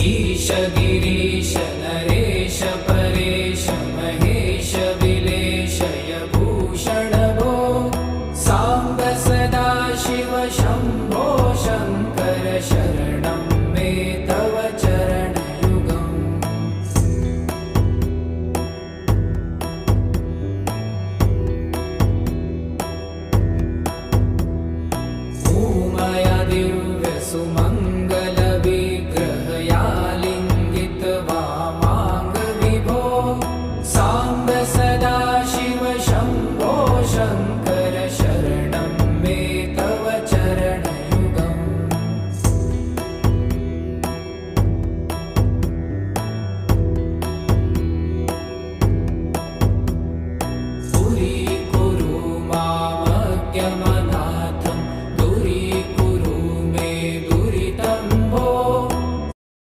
ईश गिरीश नरेश परेश महेश विलेशय भूषण भो साम्ब सदा शिव शम्भो शङ्कर शरणं मे तव